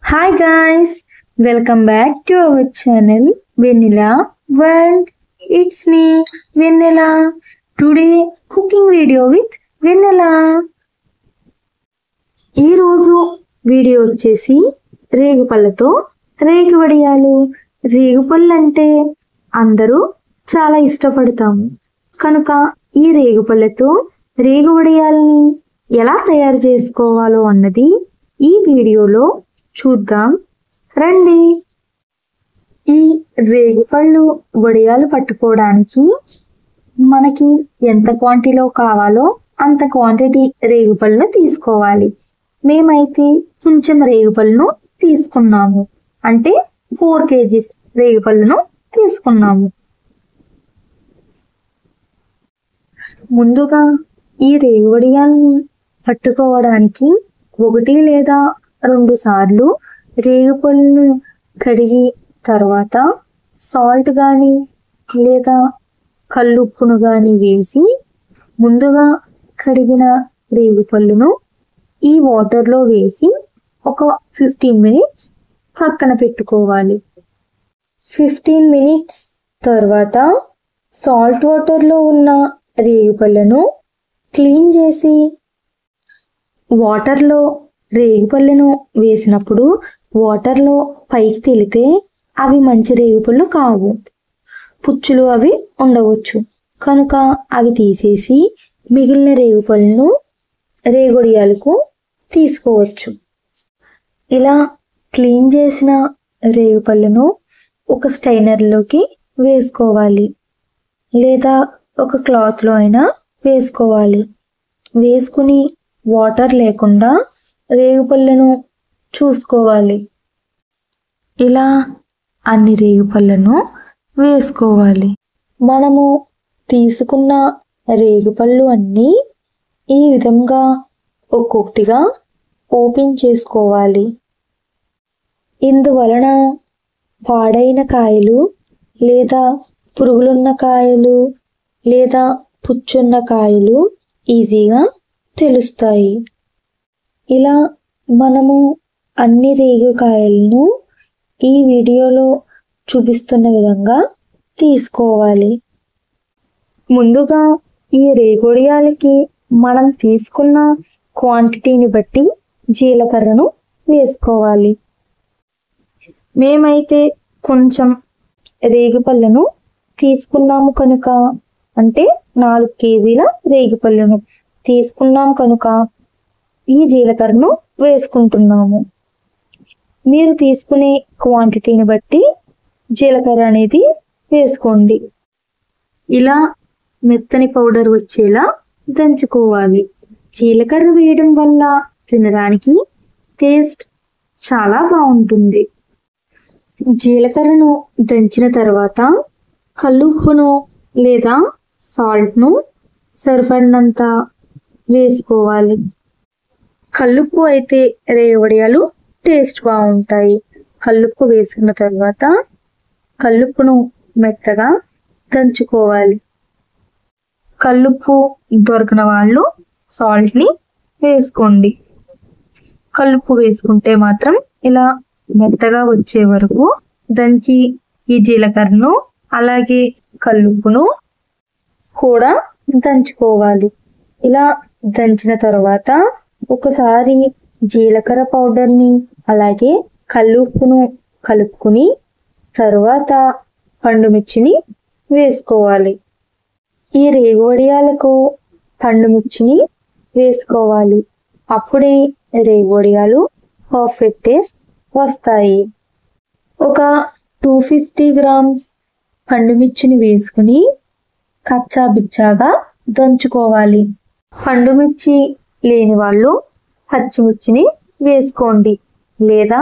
Hi guys, welcome back to our channel Vanilla World. It's me Vanilla. Today cooking video with Vanilla. ఈ రోజు video వచ్చేసి రేగుపళ్ళతో రేగు వడియాలు. రేగుపళ్ళు అంటే అందరూ చాలా ఇష్టపడతాము. కనుక ఈ రేగుపళ్ళతో రేగు వడియాలని ఎలా తయారు చేసుకోవాలో అన్నది ఈ వీడియోలో చూద్దాం రండి. ఈ రేగిపళ్ళు వడియాలు పట్టుకోవడానికి మనకి ఎంత క్వాంటిటీలో కావాలో అంత క్వాంటిటీ రేగిపళ్ళను తీసుకోవాలి. మేమైతే కొంచెం రేగిపళ్ళను తీసుకున్నాము, అంటే 4 kgs రేగిపళ్ళను తీసుకున్నాము. ముందుగా ఈ రేగి వడియాలను పట్టుకోవడానికి 1 లేదా 2 సార్లు రేగిపళ్ళను కడిగి తర్వాత సాల్ట్ కానీ లేదా కల్లుప్పును కానీ వేసి ముందుగా కడిగిన రేగిపళ్ళను ఈ వాటర్లో వేసి ఒక 15 minutes పక్కన పెట్టుకోవాలి. 15 minutes తర్వాత సాల్ట్ వాటర్లో ఉన్న రేగిపళ్ళను క్లీన్ చేసి వాటర్లో రేగిపళ్ళను వేసినప్పుడు వాటర్లో పైకి తేలితే అవి మంచి రేగిపళ్ళు కావు, పుచ్చులు అవి ఉండవచ్చు. కనుక అవి తీసేసి మిగిలిన రేగిపళ్ళను రేగొడియాలకు తీసుకోవచ్చు. ఇలా క్లీన్ చేసిన రేగిపళ్ళను ఒక స్టైనర్లోకి వేసుకోవాలి, లేదా ఒక క్లాత్లో అయినా వేసుకోవాలి. వేసుకుని వాటర్ లేకుండా రేగిపళ్ళను చూసుకోవాలి. ఇలా అన్ని రేగిపళ్ళను వేసుకోవాలి. మనము తీసుకున్న రేగిపళ్ళు అన్నీ ఈ విధంగా ఒక్కొక్కటిగా ఓపెన్ చేసుకోవాలి. ఇందువలన పాడైన కాయలు లేదా పురుగులున్న కాయలు లేదా పుచ్చున్న కాయలు ఈజీగా తెలుస్తాయి. ఇలా మనము అన్ని రేగికాయలను ఈ వీడియోలో చూపిస్తున్న విధంగా తీసుకోవాలి. ముందుగా ఈ రేగొడియాలకి మనం తీసుకున్న క్వాంటిటీని బట్టి జీలకర్రను వేసుకోవాలి. మేమైతే కొంచెం రేగిపళ్ళను తీసుకున్నాము కనుక, అంటే 4 kgల రేగిపళ్ళను తీసుకున్నాం కనుక ఈ జీలకర్రను వేసుకుంటున్నాము. మీరు తీసుకునే క్వాంటిటీని బట్టి జీలకర్ర అనేది వేసుకోండి. ఇలా మెత్తని పౌడర్ వచ్చేలా దంచుకోవాలి. జీలకర్ర వేయడం వల్ల తినడానికి టేస్ట్ చాలా బాగుంటుంది. జీలకర్రను దంచిన తర్వాత కల్లుప్పును లేదా సాల్ట్ను సరిపడినంత వేసుకోవాలి. కల్లుప్పు అయితే రేగొడియాలు టేస్ట్ బాగుంటాయి. కల్లుప్పు వేసుకున్న తర్వాత కల్లుప్పును మెత్తగా దంచుకోవాలి. కల్లుప్పు దొరకని వాళ్ళు సాల్ట్ని వేసుకోండి. కల్లుప్పు వేసుకుంటే మాత్రం ఇలా మెత్తగా వచ్చే వరకు దంచి ఈ జీలకర్రను అలాగే కల్లుప్పును కూడా దంచుకోవాలి. ఇలా దంచిన తర్వాత ఒకసారి జీలకర్ర పౌడర్ని అలాగే కల్లుప్పును కలుపుకుని తర్వాత పండుమిర్చిని వేసుకోవాలి. ఈ రేగొడియాలకు పండుమిర్చిని వేసుకోవాలి. అప్పుడే రేగొడియాలు పర్ఫెక్ట్ టేస్ట్ వస్తాయి. ఒక 250 grams పండుమిర్చిని వేసుకుని కచ్చా బిచ్చాగా దంచుకోవాలి. పండుమిర్చి లేని వాళ్ళు పచ్చిమిర్చిని వేసుకోండి, లేదా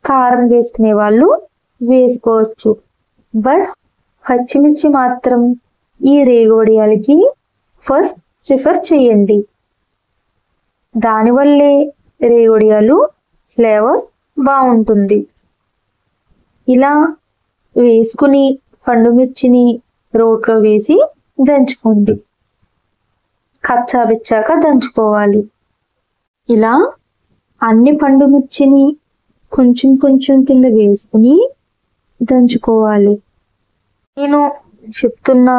కారం వేసుకునే వాళ్ళు వేసుకోవచ్చు. బట్ పచ్చిమిర్చి మాత్రం ఈ రేగొడియాలకి ఫస్ట్ ప్రిఫర్ చేయండి. దానివల్లే రేగొడియాలు ఫ్లేవర్ బాగుంటుంది. ఇలా వేసుకుని పండుమిర్చిని రోట్లో వేసి దంచుకోండి. కచ్చా బిచ్చాక దంచుకోవాలి. ఇలా అన్ని పండుమిర్చిని కొంచెం కొంచెం కింద వేసుకుని దంచుకోవాలి. నేను చెప్తున్న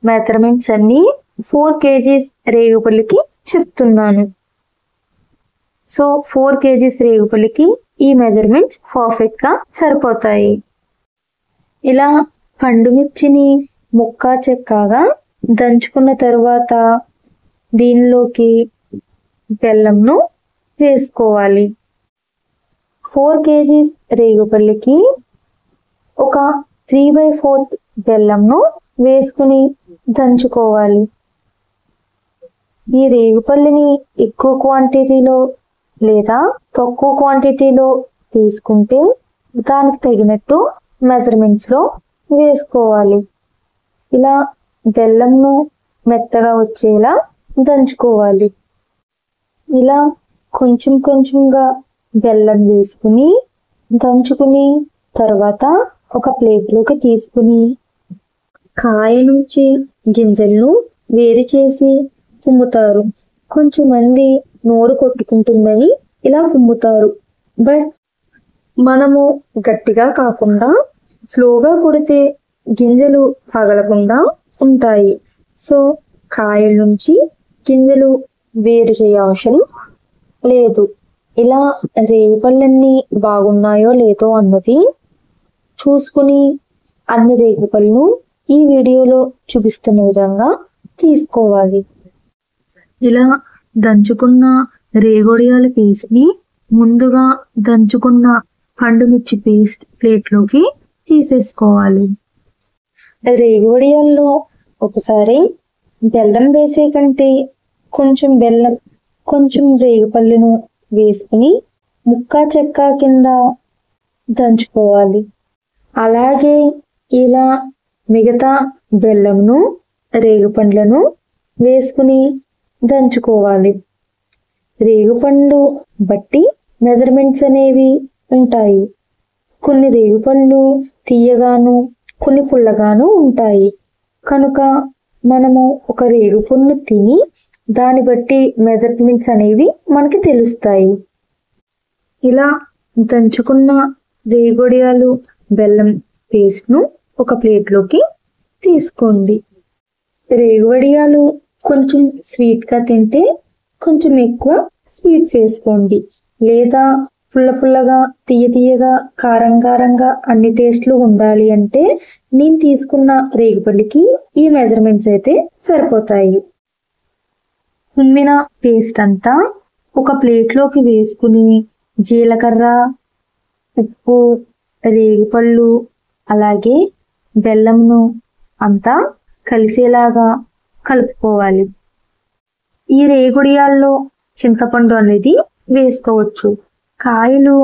మెజర్మెంట్స్ అన్ని 4 kgs రేగుపల్లికి చెప్తున్నాను. సో 4 kgs రేగుపల్లికి ఈ మెజర్మెంట్స్ పర్ఫెక్ట్ గా సరిపోతాయి. ఇలా పండు మిర్చిని ముక్కా చెక్కగా దంచుకున్న తర్వాత దీనిలోకి బెల్లంను వేసుకోవాలి. 4 kgs రేగుపల్లికి ఒక 3/4 బెల్లంను వేసుకుని దంచుకోవాలి. ఈ రేగుపల్లిని ఎక్కువ క్వాంటిటీలో లేదా తక్కువ క్వాంటిటీలో తీసుకుంటే దానికి తగినట్టు మెజర్మెంట్స్ లో వేసుకోవాలి. ఇలా బెల్లంను మెత్తగా వచ్చేలా దంచుకోవాలి. ఇలా కొంచెం కొంచెంగా బెల్లం వేసుకుని దంచుకుని తర్వాత ఒక ప్లేట్లోకి తీసుకుని కాయ నుంచి గింజలను వేరు చేసి కుమ్ముతారు. కొంచెం మంది నోరు కొట్టుకుంటుందని ఇలా కుమ్ముతారు. బట్ మనము గట్టిగా కాకుండా స్లోగా కొడితే గింజలు పగలకుండా ఉంటాయి. సో కాయల నుంచి గింజలు వేరు చేయ అవసరం లేదు. ఇలా రేగిపళ్ళన్నీ బాగున్నాయో లేదో అన్నది చూసుకుని అన్ని రేగిపళ్ళను ఈ వీడియోలో చూపిస్తున్న విధంగా తీసుకోవాలి. ఇలా దంచుకున్న రేగొడియాల పేస్ట్ ని ముందుగా దంచుకున్న పండు మిర్చి పేస్ట్ ప్లేట్లోకి తీసేసుకోవాలి. రేగొడియాల్లో ఒకసారి బెల్లం వేసే కంటే కొంచెం బెల్లం కొంచెం రేగిపళ్ళను వేసుకుని ముక్కా చెక్క కింద దంచుకోవాలి. అలాగే ఇలా మిగతా బెల్లంను రేగిపండ్లను వేసుకుని దంచుకోవాలి. రేగిపండు బట్టి మెజర్మెంట్స్ అనేవి ఉంటాయి. కొన్ని రేగిపళ్ళు తీయగాను కొన్ని పుల్లగాను ఉంటాయి. కనుక మనము ఒక రేగిపండు తిని దాన్ని బట్టి మెజర్మెంట్స్ అనేవి మనకి తెలుస్తాయి. ఇలా దంచుకున్న రేగొడియాలు బెల్లం పేస్ట్ను ఒక ప్లేట్లోకి తీసుకోండి. రేగువడియాలు కొంచెం స్వీట్గా తింటే కొంచెం ఎక్కువ స్వీట్ వేసుకోండి, లేదా పుల్ల పుల్లగా తీయ తీయగా కారం కారంగా అన్ని టేస్ట్లు ఉండాలి అంటే నేను తీసుకున్న రేగుపల్లికి ఈ మెజర్మెంట్స్ అయితే సరిపోతాయి. కుమ్మిన పేస్ట్ అంతా ఒక ప్లేట్లోకి వేసుకుని జీలకర్ర, ఉప్పు, రేగిపళ్ళు అలాగే బెల్లంను అంతా కలిసేలాగా కలుపుకోవాలి. ఈ రేగుడియాల్లో చింతపండు అనేది వేసుకోవచ్చు. కాయలు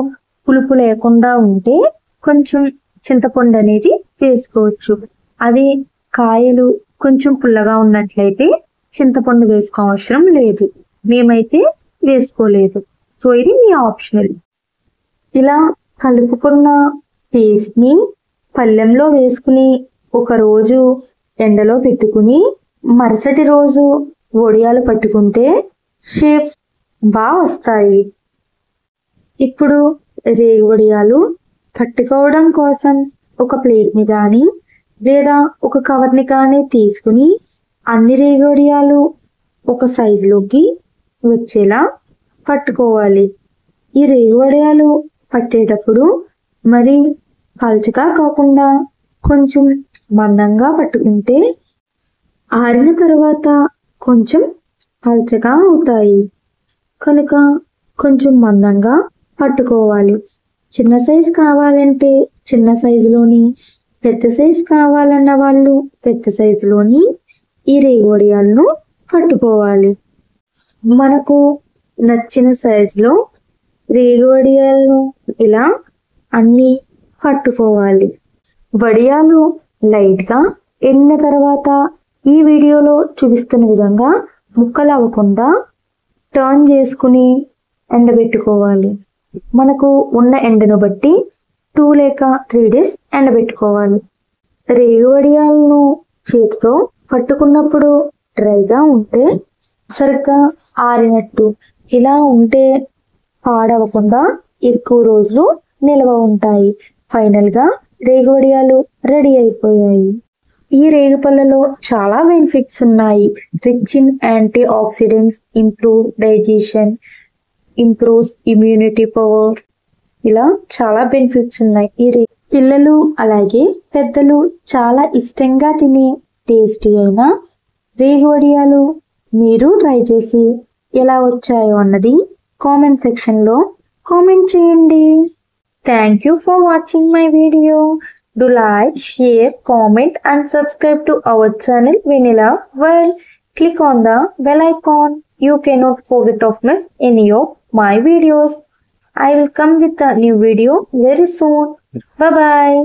పులుపు లేకుండా ఉంటే కొంచెం చింతపండు అనేది వేసుకోవచ్చు. అదే కాయలు కొంచెం పుల్లగా ఉన్నట్లయితే చింతపండు వేసుకోవసరం లేదు. మేమైతే వేసుకోలేదు. సో ఇది మీ ఆప్షనల్. ఇలా కలుపుకున్న పేస్ట్ ని పళ్ళెంలో వేసుకుని ఒక రోజు ఎండలో పెట్టుకుని మరుసటి రోజు వడియాలు పట్టుకుంటే షేప్ బాగా వస్తాయి. ఇప్పుడు రేగు వడియాలు పట్టుకోవడం కోసం ఒక ప్లేట్ని కానీ లేదా ఒక కవర్ని కానీ తీసుకుని అన్ని రేగు వడియాలు ఒక సైజులోకి వచ్చేలా పట్టుకోవాలి. ఈ రేగు వడియాలు పట్టేటప్పుడు మరి పల్చగా కాకుండా కొంచెం మందంగా పట్టుకుంటే ఆరిన తర్వాత కొంచెం పల్చగా అవుతాయి. కనుక కొంచెం మందంగా పట్టుకోవాలి. చిన్న సైజు కావాలంటే చిన్న సైజులోని, పెద్ద సైజు కావాలన్న వాళ్ళు పెద్ద సైజులోని ఈ రేగొడియాలను పట్టుకోవాలి. మనకు నచ్చిన సైజులో రేగొడియాలను ఇలా అన్ని పట్టుకోవాలి. వడియాలు లైట్గా ఎండిన తర్వాత ఈ వీడియోలో చూపిస్తున్న విధంగా ముక్కలు అవ్వకుండా టర్న్ చేసుకుని ఎండబెట్టుకోవాలి. మనకు ఉన్న ఎండను బట్టి 2 లేక 3 డేస్ ఎండబెట్టుకోవాలి. రేగు వడియాలను చేతితో పట్టుకున్నప్పుడు డ్రైగా ఉంటే సరిగ్గా ఆరినట్టు, ఇలా ఉంటే పాడవకుండా ఎక్కువ రోజులు నిల్వ ఉంటాయి. ఫైనల్ గా రేగువడియాలు రెడీ అయిపోయాయి. ఈ రేగుపళ్ళలో చాలా బెనిఫిట్స్ ఉన్నాయి. Rich in antioxidants, improve digestion, improves immunity power, ఇలా చాలా బెనిఫిట్స్ ఉన్నాయి. పిల్లలు అలాగే పెద్దలు చాలా ఇష్టంగా తినే టేస్టీ అయిన రేగువడియాలు మీరు ట్రై చేసి ఎలా వచ్చాయో అన్నది కామెంట్ సెక్షన్లో కామెంట్ చేయండి. Thank you for watching my video. Do like, share, comment and subscribe to our channel Vanilla World. Click on the bell icon. You cannot forget of miss any of my videos. I will come with a new video very soon. Bye bye.